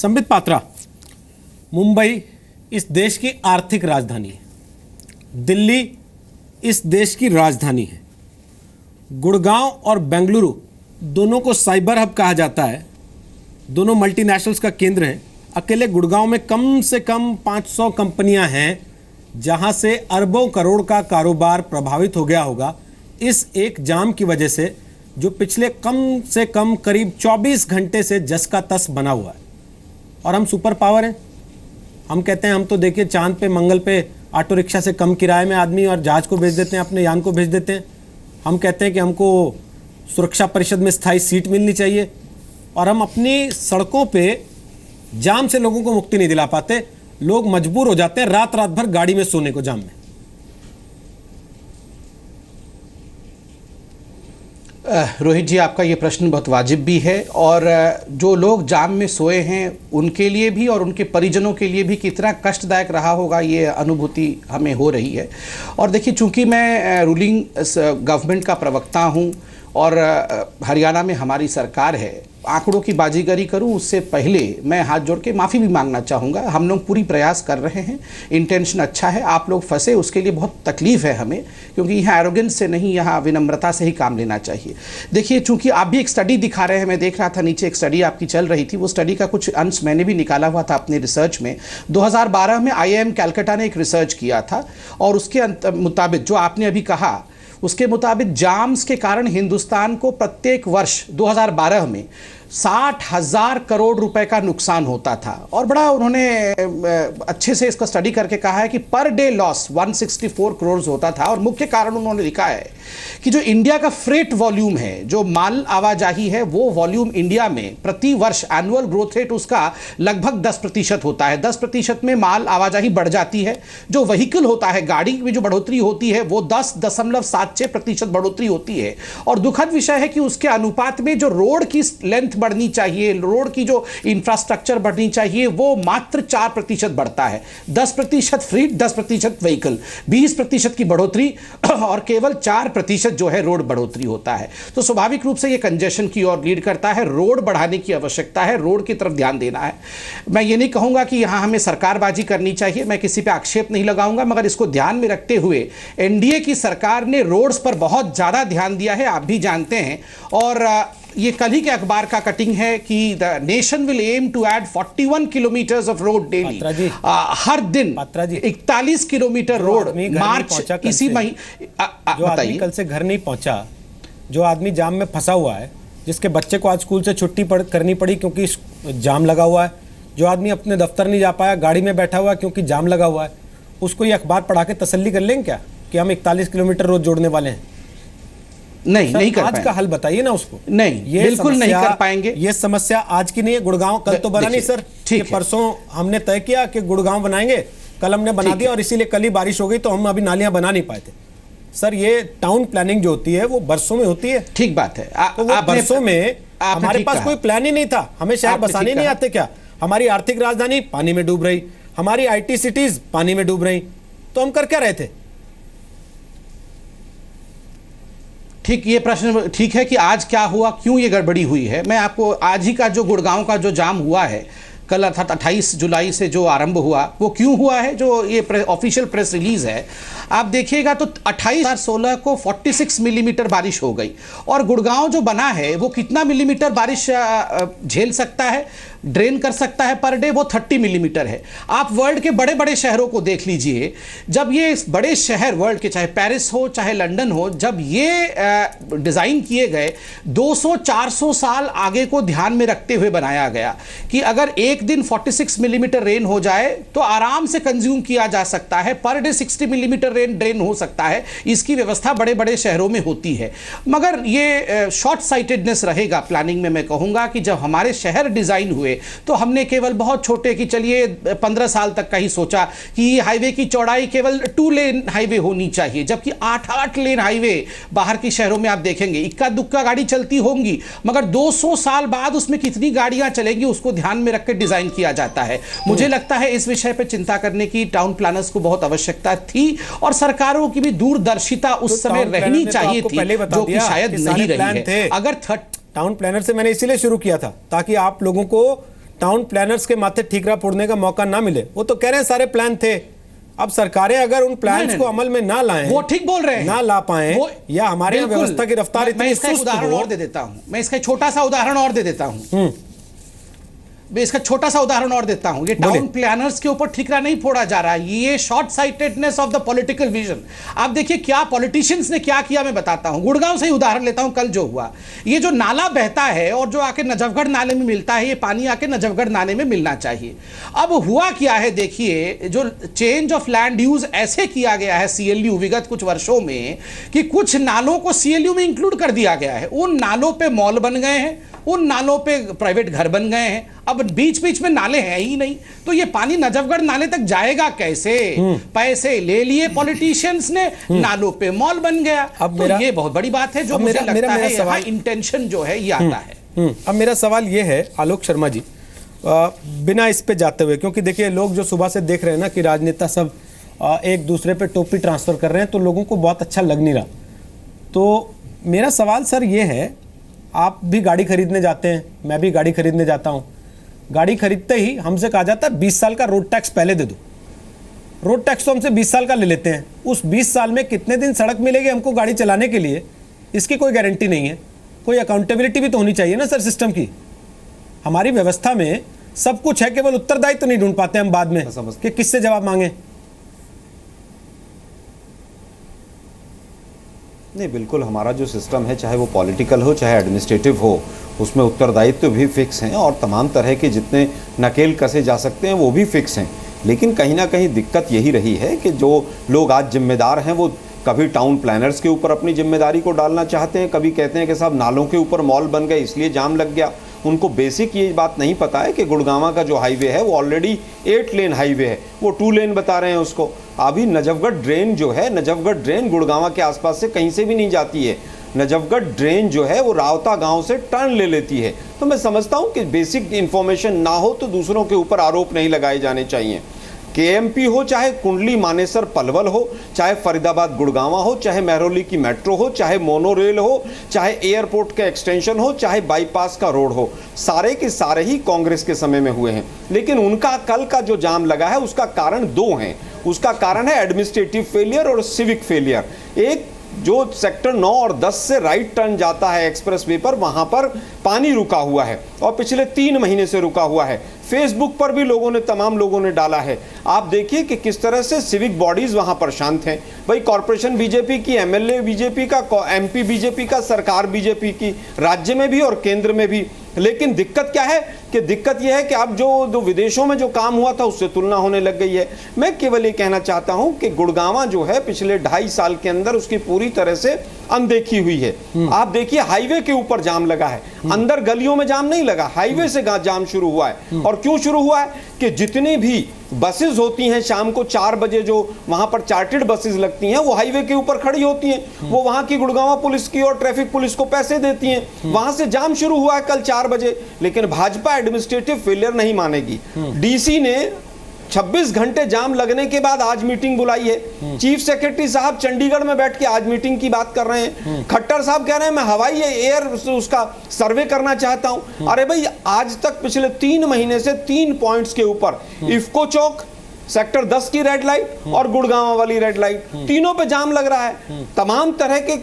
संबित पात्रा, मुंबई इस देश की आर्थिक राजधानी है, दिल्ली इस देश की राजधानी है, गुड़गांव और बेंगलुरु दोनों को साइबर हब कहा जाता है, दोनों मल्टीनेशनल्स का केंद्र है। अकेले गुड़गांव में कम से कम 500 कंपनियां हैं जहां से अरबों करोड़ का कारोबार प्रभावित हो गया होगा इस एक जाम की वजह से, जो पिछले कम से कम करीब 24 घंटे से जस का तस बना हुआ है। और हम सुपर पावर हैं, हम कहते हैं हम तो देखिए चांद पे मंगल पे ऑटो रिक्शा से कम किराए में आदमी और जहाज को भेज देते हैं, अपने यान को भेज देते हैं। हम कहते हैं कि हमको सुरक्षा परिषद में स्थायी सीट मिलनी चाहिए, और हम अपनी सड़कों पे जाम से लोगों को मुक्ति नहीं दिला पाते। लोग मजबूर हो जाते हैं रात रात भर गाड़ी में सोने को जाम में। रोहित जी, आपका ये प्रश्न बहुत वाजिब भी है, और जो लोग जाम में सोए हैं उनके लिए भी और उनके परिजनों के लिए भी कितना कष्टदायक रहा होगा ये अनुभूति हमें हो रही है। और देखिए, चूंकि मैं रूलिंग गवर्नमेंट का प्रवक्ता हूँ और हरियाणा में हमारी सरकार है, आंकड़ों की बाजीगरी करूं उससे पहले मैं हाथ जोड़ के माफ़ी भी मांगना चाहूँगा। हम लोग पूरी प्रयास कर रहे हैं, इंटेंशन अच्छा है, आप लोग फंसे उसके लिए बहुत तकलीफ़ है हमें, क्योंकि यहाँ एरोगेंस से नहीं, यहाँ विनम्रता से ही काम लेना चाहिए। देखिए, चूंकि आप भी एक स्टडी दिखा रहे हैं, मैं देख रहा था नीचे एक स्टडी आपकी चल रही थी, वो स्टडी का कुछ अंश मैंने भी निकाला हुआ था अपने रिसर्च में। 2012 में IIM कैलकाटा ने एक रिसर्च किया था, और उसके मुताबिक जो आपने अभी कहा, उसके मुताबिक जाम्स के कारण हिंदुस्तान को प्रत्येक वर्ष 2012 में 60,000 करोड़ रुपए का नुकसान होता था। और बड़ा उन्होंने अच्छे से इसका स्टडी करके कहा है कि पर डे लॉस 164 करोड़ होता था। और मुख्य कारण उन्होंने लिखा है कि जो इंडिया का फ्रेट वॉल्यूम है, जो माल आवाजाही है, वो वॉल्यूम इंडिया में प्रति वर्ष एनुअल ग्रोथ रेट उसका लगभग 10% होता है। 10% में माल आवाजाही बढ़ जाती है। जो व्हीकल होता है, गाड़ी में जो बढ़ोतरी होती है, वो 10.76% बढ़ोतरी होती है। और दुखद विषय है कि उसके अनुपात में जो रोड की लेंथ बढ़नी चाहिए, रोड की जो इंफ्रास्ट्रक्चर बढ़नी चाहिए, वो मात्र 4% बढ़ता है। 10% फ्लीट, 10% व्हीकल, 20% की बढ़ोतरी और केवल 4% जो है रोड बढ़ोतरी होता है। तो स्वाभाविक रूप से ये कंजेशन की ओर लीड करता है। रोड बढ़ाने की आवश्यकता है, रोड की तरफ ध्यान देना है। मैं ये नहीं कहूंगा कि यहां हमें सरकारबाजी करनी चाहिए, मैं किसी पे आक्षेप नहीं लगाऊंगा, मगर इसको ध्यान में रखते हुए एनडीए की सरकार ने रोड्स पर बहुत ज्यादा ध्यान दिया है, आप भी जानते हैं। और ये कल ही के अखबार का कटिंग है कि the nation will aim to add 41 kilometres of road daily. हर दिन 41 किलोमीटर रोड मार्च इसी महीने। जो आदमी कल से घर नहीं पहुंचा, जो आदमी जाम में फंसा हुआ है, जिसके बच्चे को आज स्कूल से छुट्टी करनी पड़ी क्योंकि जाम लगा हुआ है, जो आदमी अपने दफ्तर नहीं जा पाया, गाड़ी में बैठा हुआ है क्योंकि जाम लगा हुआ है, उसको ये अखबार पढ़ा के तसल्ली कर लेंगे क्या कि हम 41 किलोमीटर रोज जोड़ने वाले हैं? नहीं कर आज का हल बताइए ना उसको। नहीं, ये बिल्कुल नहीं कर पाएंगे। ये समस्या आज की नहीं है। गुड़गांव कल तो बना नहीं सर, ठीक है, परसों हमने तय किया कि गुड़गांव बनाएंगे, कल हमने बना दिया, और इसीलिए कल ही बारिश हो गई तो हम अभी नालियां बना नहीं पाए थे। सर, ये टाउन प्लानिंग जो होती है वो बरसों में होती है। ठीक बात है। तो वो बरसों में हमारे पास कोई प्लान ही नहीं था। हमें शहर बसाने नहीं आते क्या? हमारी आर्थिक राजधानी पानी में डूब रही, हमारी IT सिटीज पानी में डूब रही, तो हम कर क्या रहे थे? ठीक, ये प्रश्न ठीक है कि आज क्या हुआ, क्यों ये गड़बड़ी हुई है। मैं आपको आज ही का जो गुड़गांव का जो जाम हुआ है कल, अर्थात 28 जुलाई से जो आरंभ हुआ, वो क्यों हुआ है, जो ये ऑफिशियल प्रेस रिलीज है, आप देखिएगा तो 28/16 को 46 मिलीमीटर बारिश हो गई। और गुड़गांव जो बना है वो कितना मिलीमीटर बारिश झेल सकता है, ड्रेन कर सकता है पर डे? वो 30 मिलीमीटर है। आप वर्ल्ड के बड़े बड़े शहरों को देख लीजिए, जब ये बड़े शहर वर्ल्ड के, चाहे पेरिस हो चाहे लंदन हो, जब ये डिजाइन किए गए 200-400 साल आगे को ध्यान में रखते हुए बनाया गया कि अगर एक दिन 46 मिलीमीटर रेन हो जाए तो आराम से कंज्यूम किया जा सकता है, per day 60 millimetre rain drain हो सकता है। इसकी व्यवस्था बड़े बड़े शहरों में होती है। मगर ये शॉर्ट साइटेडनेस रहेगा प्लानिंग में। मैं कहूंगा कि जब हमारे शहर डिजाइन हुए तो हमने केवल बहुत छोटे की, चलिए 15 साल तक का ही सोचा कि हाईवे की चौड़ाई केवल 2 लेन हाईवे होनी चाहिए, जबकि 8-8 लेन हाईवे बाहर के शहरों में आप देखेंगे। इक्का दुक्का गाड़ी चलती होंगी, मगर 200 साल बाद उसमें कितनी गाड़ियां चलेंगी उसको ध्यान में रखकर डिजाइन किया जाता है। मुझे लगता है इस विषय पर चिंता करने की टाउन प्लानर्स को बहुत आवश्यकता थी, और सरकारों की भी दूरदर्शिता उस समय रहनी चाहिए थी, जो कि शायद नहीं रही है। अगर टाउन प्लानर से मैंने इसीलिए शुरू किया था ताकि आप लोगों को टाउन प्लानर्स के माथे ठीकरा फोड़ने का मौका ना मिले। वो तो कह रहे हैं सारे प्लान थे, अब सरकारें अगर उन प्लान्स को अमल में ना लाएं, वो ठीक बोल रहे हैं, ना ला पाए, या हमारे यहाँ व्यवस्था की रफ्तार मैं इतनी इसका एक सुस्त उदाहरण हो। और दे देता हूं, मैं इसका छोटा सा उदाहरण और दे देता हूं, मैं इसका छोटा सा उदाहरण और देता हूं। ये टाउन प्लानर्स के ऊपर ठीकरा नहीं फोड़ा जा रहा है, ये short sightedness of the political vision. आप देखिए क्या पॉलिटिशियंस ने क्या किया, मैं बताता हूं। गुड़गांव से ही उदाहरण लेता हूं, कल जो हुआ, ये जो नाला बहता है और जो आके नजफगढ़ नाले में मिलता है, ये पानी आके नजफगढ़ नाले में मिलना चाहिए। अब हुआ क्या है, देखिए जो चेंज ऑफ लैंड यूज ऐसे किया गया है CLU विगत कुछ वर्षों में कि कुछ नालों को CLU में इंक्लूड कर दिया गया है। उन नालों पे मॉल बन गए हैं, उन नालों पे प्राइवेट घर बन गए हैं। अब बीच बीच में नाले हैं ही नहीं, तो ये पानी नजफगढ़ नाले तक जाएगा कैसे? पैसे ले लिए पॉलिटिशियंस ने, नालों पे मॉल बन गया। अब तो ये बहुत बड़ी बात है, जो मुझे लगता है यहाँ इंटेंशन जो है ये आता है। अब मेरा सवाल ये है आलोक शर्मा जी, बिना इस पे जाते हुए, क्योंकि देखिए लोग जो सुबह से देख रहे हैं ना कि राजनेता सब एक दूसरे पे टोपी ट्रांसफर कर रहे हैं, तो लोगों को बहुत अच्छा लग नहीं रहा। तो मेरा सवाल सर ये है, आप भी गाड़ी खरीदने जाते हैं, मैं भी गाड़ी खरीदने जाता हूं, गाड़ी खरीदते ही हमसे कहा जाता है 20 साल का रोड टैक्स पहले दे दो। रोड टैक्स तो हमसे 20 साल का ले लेते हैं, उस 20 साल में कितने दिन सड़क मिलेगी हमको गाड़ी चलाने के लिए, इसकी कोई गारंटी नहीं है। कोई अकाउंटेबिलिटी भी तो होनी चाहिए ना सर सिस्टम की। हमारी व्यवस्था में सब कुछ है, केवल उत्तरदायित्व तो नहीं ढूंढ पाते हम बाद में कि किससे जवाब मांगे। नहीं, बिल्कुल हमारा जो सिस्टम है, चाहे वो पॉलिटिकल हो चाहे एडमिनिस्ट्रेटिव हो, उसमें उत्तरदायित्व भी फिक्स हैं और तमाम तरह के जितने नकेल कसे जा सकते हैं वो भी फिक्स हैं। लेकिन कहीं ना कहीं दिक्कत यही रही है कि जो लोग आज जिम्मेदार हैं वो कभी टाउन प्लानर्स के ऊपर अपनी जिम्मेदारी को डालना चाहते हैं, कभी कहते हैं कि साहब नालों के ऊपर मॉल बन गए इसलिए जाम लग गया। उनको बेसिक ये बात नहीं पता है कि गुड़गांव का जो हाईवे है वो ऑलरेडी 8 लेन हाईवे है, वो 2 लेन बता रहे हैं उसको। अभी नजफगढ़ ड्रेन जो है, नजफगढ़ ड्रेन गुड़गांव के आसपास से कहीं से भी नहीं जाती है। नजफगढ़ ड्रेन जो है वो रावता गांव से टर्न ले लेती है। तो मैं समझता हूं कि बेसिक इन्फॉर्मेशन ना हो तो दूसरों के ऊपर आरोप नहीं लगाए जाने चाहिए। KMP हो, चाहे कुंडली मानेसर पलवल हो, चाहे फरीदाबाद गुड़गांव हो, चाहे महरौली की मेट्रो हो, चाहे मोनो रेल हो, चाहे एयरपोर्ट का एक्सटेंशन हो, चाहे बाईपास का रोड हो, सारे के सारे ही कांग्रेस के समय में हुए हैं। लेकिन उनका कल का जो जाम लगा है उसका कारण 2 हैं। उसका कारण है एडमिनिस्ट्रेटिव फेलियर और सिविक फेलियर। एक जो सेक्टर 9 और 10 से राइट टर्न जाता है एक्सप्रेस वे पर, वहां पर पानी रुका हुआ है और पिछले 3 महीने से रुका हुआ है। फेसबुक पर भी लोगों ने, तमाम लोगों ने डाला है। आप देखिए कि किस तरह से सिविक बॉडीज वहां पर शांत हैं। भाई कॉर्पोरेशन बीजेपी की, MLA बीजेपी का, MP बीजेपी का, सरकार बीजेपी की, राज्य में भी और केंद्र में भी। लेकिन दिक्कत क्या है कि दिक्कत यह है कि अब जो विदेशों में जो काम हुआ था उससे तुलना होने लग गई है। मैं केवल ये कहना चाहता हूं कि गुड़गांव जो है पिछले 2.5 साल के अंदर उसकी पूरी तरह से अनदेखी हुई है। आप देखिए हाईवे के ऊपर जाम लगा है, अंदर गलियों में जाम नहीं लगा, हाईवे से जाम शुरू हुआ है। और क्यों शुरू हुआ है कि जितनी भी बसेस होती हैं शाम को 4 बजे, जो वहां पर चार्टर्ड बसेस लगती हैं वो हाईवे के ऊपर खड़ी होती हैं। वो वहां की गुड़गांव पुलिस की और ट्रैफिक पुलिस को पैसे देती हैं। वहां से जाम शुरू हुआ है कल 4 बजे। लेकिन भाजपा एडमिनिस्ट्रेटिव फेलियर नहीं मानेगी। DC ने 26 घंटे जाम लगने के बाद आज मीटिंग बुलाई है। चीफ सेक्रेटरी साहब चंडीगढ़ में बैठ के आज मीटिंग की बात कर रहे हैं। खट्टर साहब कह रहे हैं मैं हवाई एयर उसका सर्वे करना चाहता हूं। अरे भाई आज तक पिछले 3 महीने से 3 पॉइंट्स के ऊपर इफ्को चौक, सेक्टर 10 की रेड लाइट और गुड़गांव वाली रेड लाइट, तीनों पे जाम लग रहा है। तमाम तरह के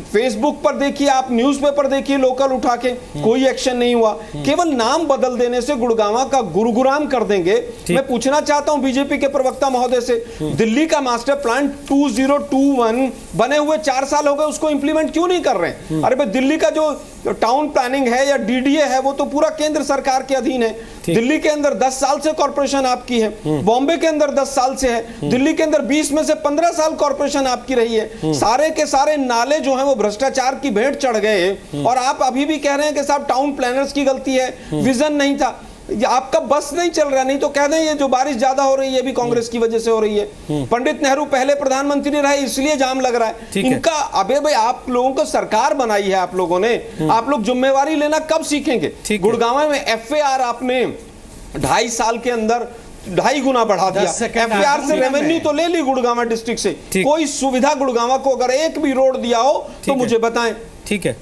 फेसबुक पर देखिए, आप न्यूज़पेपर देखिए लोकल उठा के, कोई एक्शन नहीं हुआ। केवल नाम बदल देने से गुड़गांव का गुरुग्राम कर देंगे। मैं पूछना चाहता हूं बीजेपी के प्रवक्ता महोदय से, दिल्ली का मास्टर प्लान 2021 बने हुए 4 साल हो गए, उसको इंप्लीमेंट क्यों नहीं कर रहे हैं? अरे भाई दिल्ली का जो टाउन प्लानिंग है या DDA है वो तो पूरा केंद्र सरकार के अधीन है। दिल्ली के अंदर 10 साल से कॉर्पोरेशन आपकी है, बॉम्बे के अंदर 10 साल से है, दिल्ली के अंदर 20 में से 15 साल कॉर्पोरेशन आपकी रही है। सारे के सारे नाले जो हैं वो भ्रष्टाचार की भेंट चढ़ गए और आप अभी भी कह रहे हैं कि साहब टाउन प्लानर्स की गलती है, विजन नहीं था। आपका बस नहीं चल रहा, नहीं तो कह दें ये जो बारिश ज्यादा हो रही है भी कांग्रेस की वजह से हो रही है। पंडित नेहरू पहले प्रधानमंत्री रहे इसलिए जाम लग रहा है इनका। अबे भाई आप लोगों को सरकार बनाई है आप लोगों ने, आप लोग जिम्मेवारी लेना कब सीखेंगे? गुड़गांव में FAR आपने 2.5 साल के अंदर 2.5 गुना बढ़ा दिया। FAR से रेवेन्यू तो ले ली गुड़गांव डिस्ट्रिक्ट से, कोई सुविधा गुड़गांव को अगर एक भी रोड दिया हो तो मुझे बताएं। ठीक है।